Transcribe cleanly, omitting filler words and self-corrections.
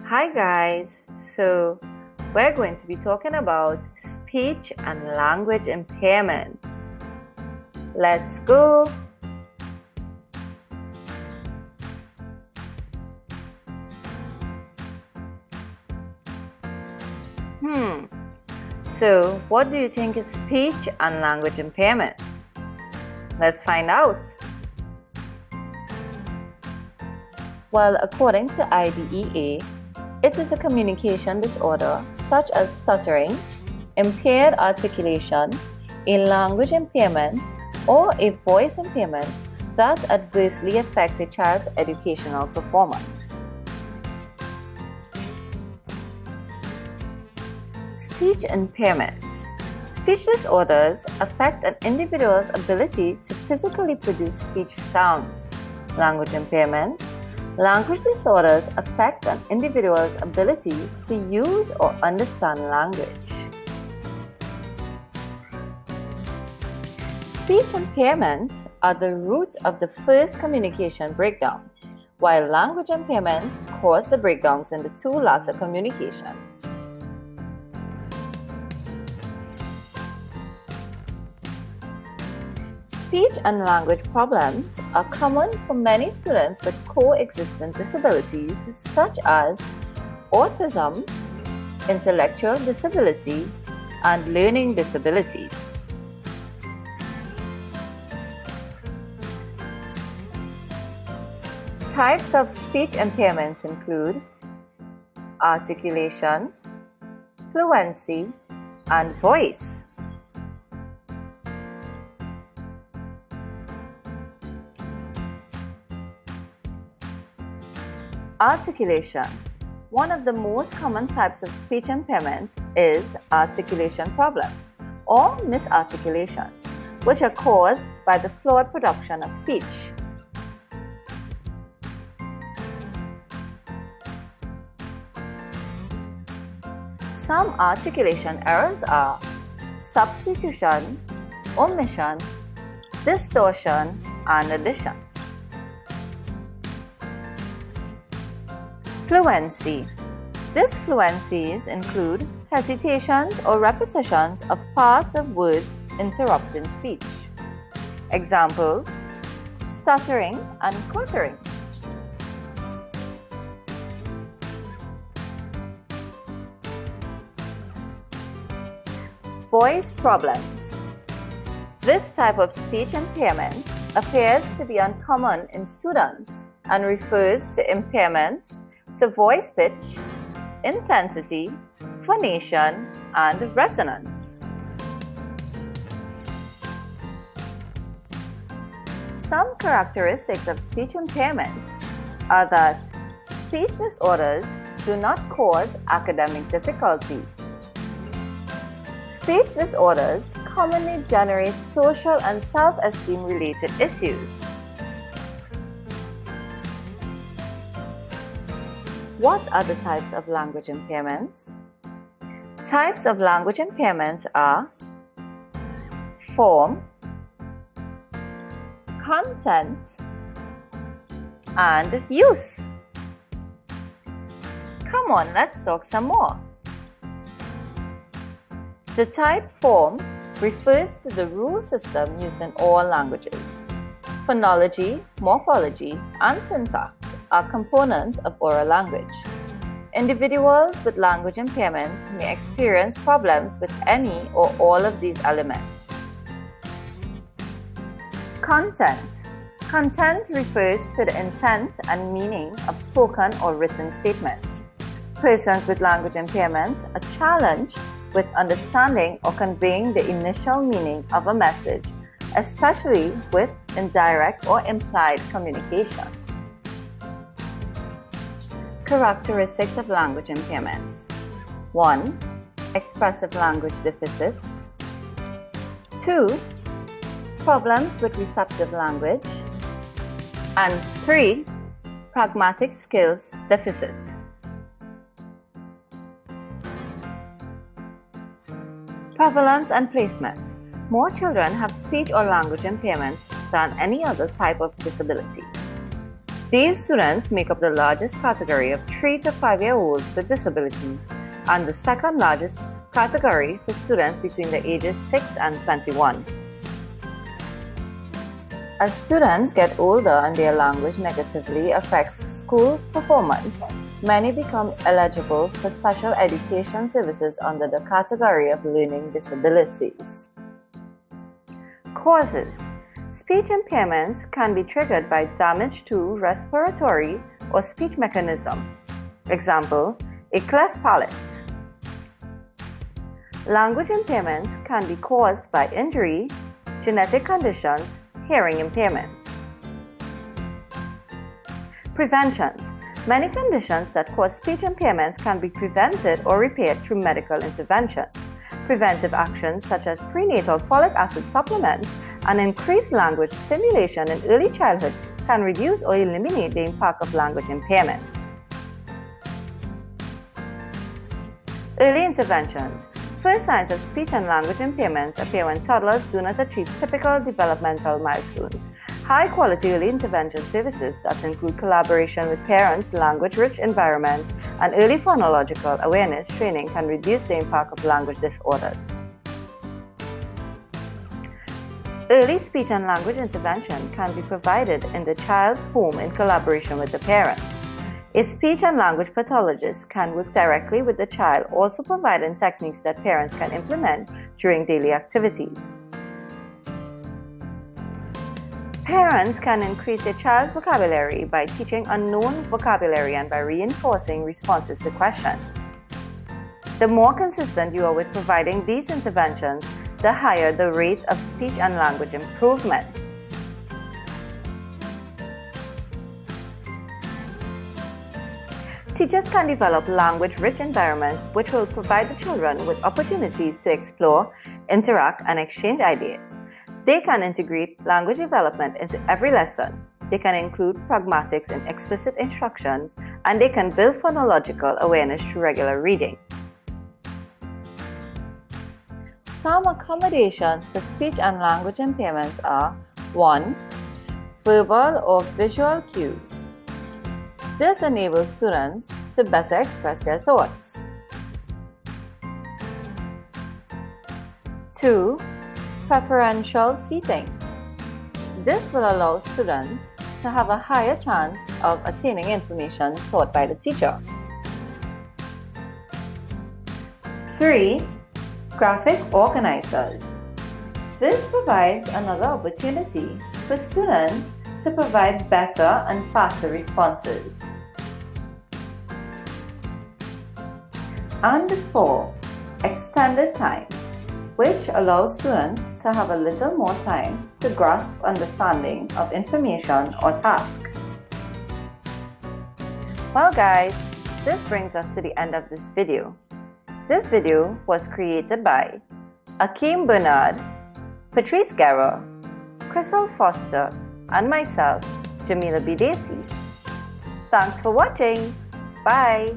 Hi guys, so we're going to be talking about speech and language impairments. Let's go! So what do you think is speech and language impairments? Let's find out. Well, according to IDEA, it is a communication disorder such as stuttering, impaired articulation, a language impairment, or a voice impairment that adversely affects a child's educational performance. Speech impairments. Speech disorders affect an individual's ability to physically produce speech sounds. Language impairments. Language disorders affect an individual's ability to use or understand language. Speech impairments are the root of the first communication breakdown, while language impairments cause the breakdowns in the two latter communications. Speech and language problems are common for many students with coexistent disabilities such as autism, intellectual disability, and learning disabilities. Types of speech impairments include articulation, fluency, and voice. Articulation. One of the most common types of speech impairments is articulation problems or misarticulations, which are caused by the flawed production of speech. Some articulation errors are substitution, omission, distortion, and addition. Fluency. These fluencies include hesitations or repetitions of parts of words interrupting speech. Examples: stuttering and quartering. Voice problems. This type of speech impairment appears to be uncommon in students and refers to impairments to voice pitch, intensity, phonation, and resonance. Some characteristics of speech impairments are that speech disorders do not cause academic difficulties. Speech disorders commonly generate social and self-esteem related issues. What are the types of language impairments? Types of language impairments are form, content, and use. Come on, let's talk some more. The type form refers to the rule system used in all languages. Phonology, morphology, and syntax are components of oral language. Individuals with language impairments may experience problems with any or all of these elements. Content. Content refers to the intent and meaning of spoken or written statements. Persons with language impairments are challenged with understanding or conveying the initial meaning of a message, especially with indirect or implied communication. Characteristics of language impairments. 1. Expressive language deficits. 2. Problems with receptive language. And 3. Pragmatic skills deficit. Prevalence and placement. More children have speech or language impairments than any other type of disability. These students make up the largest category of 3 to 5-year-olds with disabilities and the second largest category for students between the ages 6 and 21. As students get older and their language negatively affects school performance, many become eligible for special education services under the category of learning disabilities. Causes. Speech impairments can be triggered by damage to respiratory or speech mechanisms. Example, a cleft palate. Language impairments can be caused by injury, genetic conditions, hearing impairments. Preventions. Many conditions that cause speech impairments can be prevented or repaired through medical intervention. Preventive actions such as prenatal folic acid supplements and increased language stimulation in early childhood can reduce or eliminate the impact of language impairment. Early interventions. First signs of speech and language impairments appear when toddlers do not achieve typical developmental milestones. High-quality early intervention services that include collaboration with parents, language-rich environments, and early phonological awareness training can reduce the impact of language disorders. Early speech and language intervention can be provided in the child's home in collaboration with the parents. A speech and language pathologist can work directly with the child, also providing techniques that parents can implement during daily activities. Parents can increase their child's vocabulary by teaching unknown vocabulary and by reinforcing responses to questions. The more consistent you are with providing these interventions, the higher the rate of speech and language improvements. Teachers can develop language-rich environments which will provide the children with opportunities to explore, interact, and exchange ideas. They can integrate language development into every lesson. They can include pragmatics in explicit instructions, and they can build phonological awareness through regular reading. Some accommodations for speech and language impairments are 1. Verbal or visual cues. This enables students to better express their thoughts. 2. Preferential seating. This will allow students to have a higher chance of attaining information taught by the teacher. 3. Graphic organizers. This provides another opportunity for students to provide better and faster responses. And 4. Extended time, which allows students to have a little more time to grasp understanding of information or task. Well guys, this brings us to the end of this video. This video was created by Akeem Bernard, Patrice Guerra, Crystal Foster, and myself, Jamila Bidesi. Thanks for watching. Bye.